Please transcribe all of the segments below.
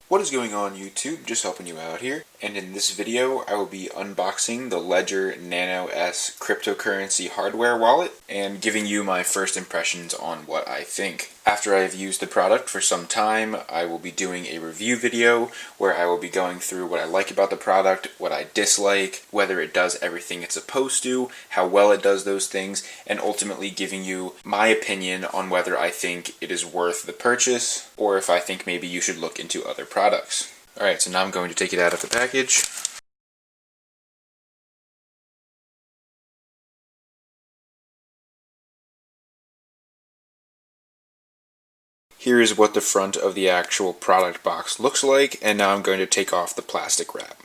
What is going on, YouTube? Just helping you out here. And in this video, I will be unboxing the Ledger Nano S cryptocurrency hardware wallet and giving you my first impressions on what I think. After I've used the product for some time, I will be doing a review video where I will be going through what I like about the product, what I dislike, whether it does everything it's supposed to, how well it does those things, and ultimately giving you my opinion on whether I think it is worth the purchase or if I think maybe you should look into other products. Alright, so now I'm going to take it out of the package. Here is what the front of the actual product box looks like, and now I'm going to take off the plastic wrap.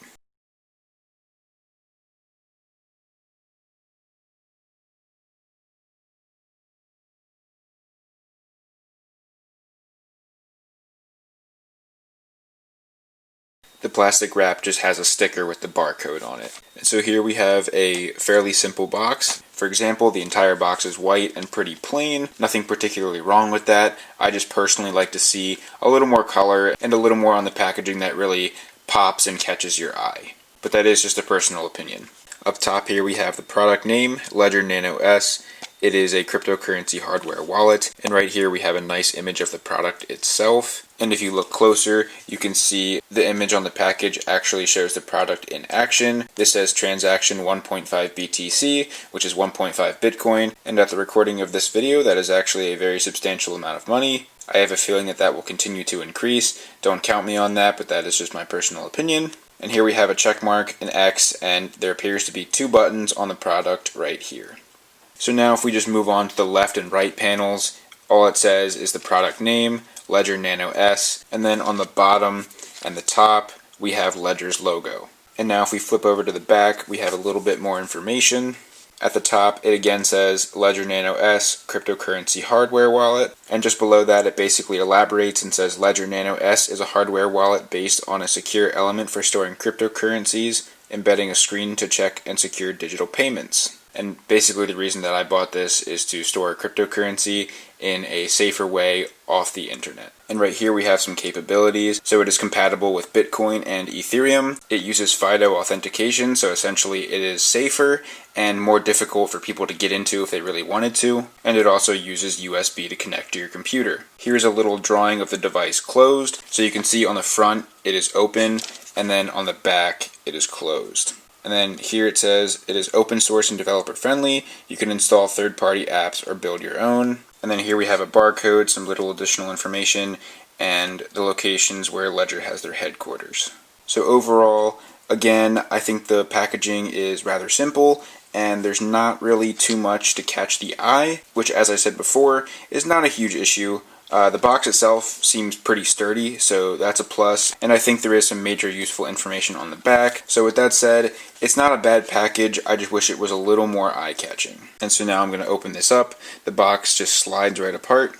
The plastic wrap just has a sticker with the barcode on it. And so here we have a fairly simple box. For example, the entire box is white and pretty plain. Nothing particularly wrong with that. I just personally like to see a little more color and a little more on the packaging that really pops and catches your eye. But that is just a personal opinion. Up top here we have the product name, Ledger Nano S. It is a cryptocurrency hardware wallet, and right here we have a nice image of the product itself. And if you look closer, you can see the image on the package actually shows the product in action. This says transaction 1.5 BTC, which is 1.5 Bitcoin, and at the recording of this video, that is actually a very substantial amount of money. I have a feeling that that will continue to increase. Don't count me on that, but that is just my personal opinion. And here we have a check mark, an X, and there appears to be two buttons on the product right here. So now if we just move on to the left and right panels, all it says is the product name, Ledger Nano S, and then on the bottom and the top we have Ledger's logo. And now if we flip over to the back, we have a little bit more information. At the top it again says Ledger Nano S cryptocurrency hardware wallet, and just below that it basically elaborates and says Ledger Nano S is a hardware wallet based on a secure element for storing cryptocurrencies, embedding a screen to check and secure digital payments. And basically the reason that I bought this is to store cryptocurrency in a safer way off the internet. And right here we have some capabilities. So it is compatible with Bitcoin and Ethereum. It uses FIDO authentication, so essentially it is safer and more difficult for people to get into if they really wanted to. And it also uses USB to connect to your computer. Here's a little drawing of the device closed. So you can see on the front it is open, and then on the back it is closed. And then here it says it is open source and developer friendly. You can install third-party apps or build your own. And then here we have a barcode, some little additional information, and the locations where Ledger has their headquarters. So overall, again, I think the packaging is rather simple, and there's not really too much to catch the eye, which, as I said before, is not a huge issue. The box itself seems pretty sturdy, so that's a plus, and I think there is some major useful information on the back. So with that said, it's not a bad package, I just wish it was a little more eye-catching. And so now I'm going to open this up. The box just slides right apart.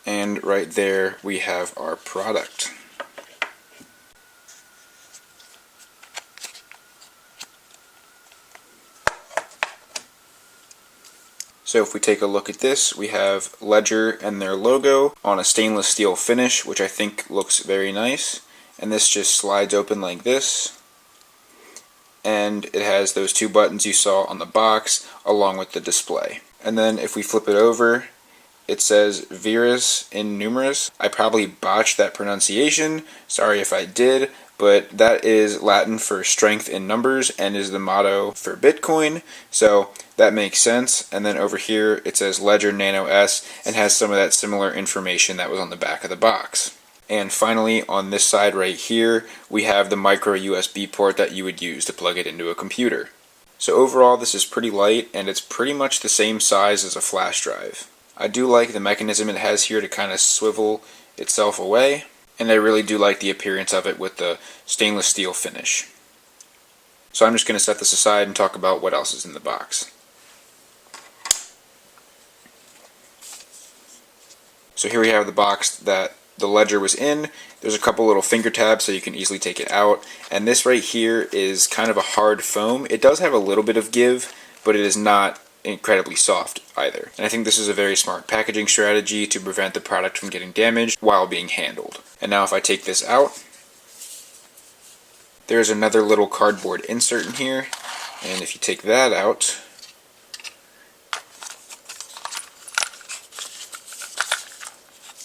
And right there we have our product. So if we take a look at this, we have Ledger and their logo on a stainless steel finish, which I think looks very nice. And this just slides open like this. And it has those two buttons you saw on the box, along with the display. And then if we flip it over, it says Virus in numerous. I probably botched that pronunciation, sorry if I did, but that is Latin for strength in numbers and is the motto for Bitcoin, so that makes sense. And then over here it says Ledger Nano S and has some of that similar information that was on the back of the box. And finally, on this side right here, we have the micro USB port that you would use to plug it into a computer. So overall this is pretty light, and it's pretty much the same size as a flash drive. I do like the mechanism it has here to kind of swivel itself away, and I really do like the appearance of it with the stainless steel finish. So I'm just going to set this aside and talk about what else is in the box. So here we have the box that the Ledger was in. There's a couple little finger tabs so you can easily take it out, and this right here is kind of a hard foam. It does have a little bit of give, but it is not incredibly soft either. And I think this is a very smart packaging strategy to prevent the product from getting damaged while being handled. And now if I take this out, there's another little cardboard insert in here, and if you take that out,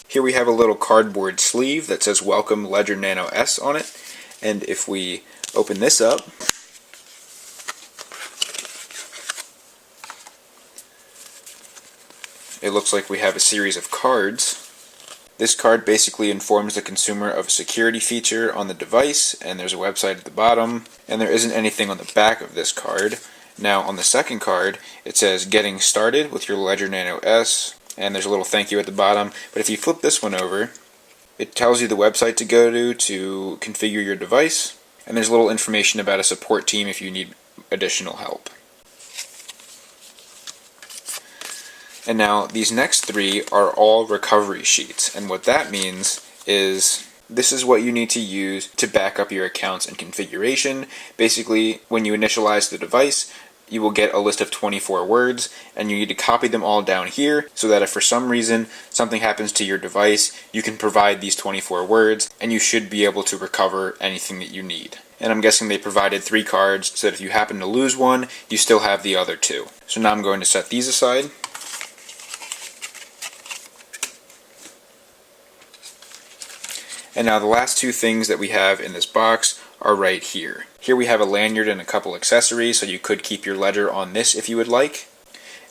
here we have a little cardboard sleeve that says Welcome Ledger Nano S on it, and if we open this up, it looks like we have a series of cards. This card basically informs the consumer of a security feature on the device, and there's a website at the bottom, and there isn't anything on the back of this card. Now on the second card, it says Getting Started with your Ledger Nano S, and there's a little thank you at the bottom. But if you flip this one over, it tells you the website to go to configure your device, and there's a little information about a support team if you need additional help. And now these next three are all recovery sheets, and what that means is this is what you need to use to back up your accounts and configuration. Basically, when you initialize the device, you will get a list of 24 words, and you need to copy them all down here so that if for some reason something happens to your device, you can provide these 24 words, and you should be able to recover anything that you need. And I'm guessing they provided 3 cards so that if you happen to lose one, you still have the other 2. So now I'm going to set these aside. And now the last 2 things that we have in this box are right here. Here we have a lanyard and a couple accessories, so you could keep your ledger on this if you would like.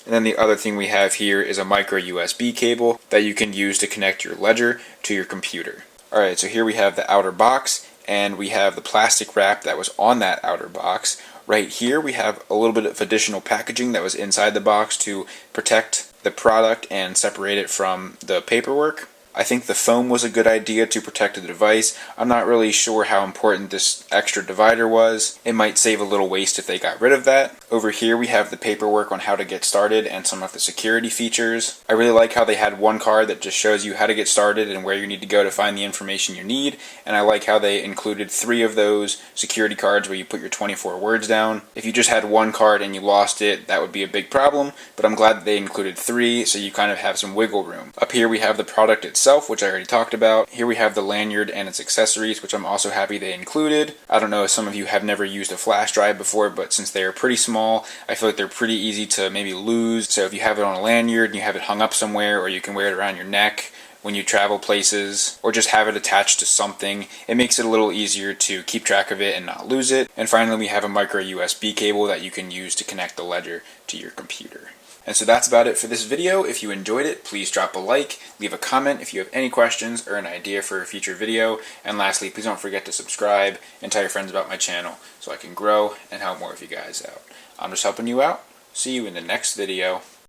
And then the other thing we have here is a micro USB cable that you can use to connect your ledger to your computer. Alright, so here we have the outer box, and we have the plastic wrap that was on that outer box. Right here we have a little bit of additional packaging that was inside the box to protect the product and separate it from the paperwork. I think the foam was a good idea to protect the device. I'm not really sure how important this extra divider was. It might save a little waste if they got rid of that. Over here we have the paperwork on how to get started and some of the security features. I really like how they had one card that just shows you how to get started and where you need to go to find the information you need, and I like how they included 3 of those security cards where you put your 24 words down. If you just had one card and you lost it, that would be a big problem, but I'm glad that they included 3 so you kind of have some wiggle room. Up here we have the product itself, which I already talked about. Here we have the lanyard and its accessories, which I'm also happy they included. I don't know if some of you have never used a flash drive before, but since they are pretty small, I feel like they're pretty easy to maybe lose. So if you have it on a lanyard and you have it hung up somewhere, or you can wear it around your neck when you travel places, or just have it attached to something, it makes it a little easier to keep track of it and not lose it. And finally, we have a micro USB cable that you can use to connect the ledger to your computer. And so that's about it for this video. If you enjoyed it, please drop a like, leave a comment if you have any questions or an idea for a future video, and lastly, please don't forget to subscribe and tell your friends about my channel so I can grow and help more of you guys out. I'm just helping you out. See you in the next video.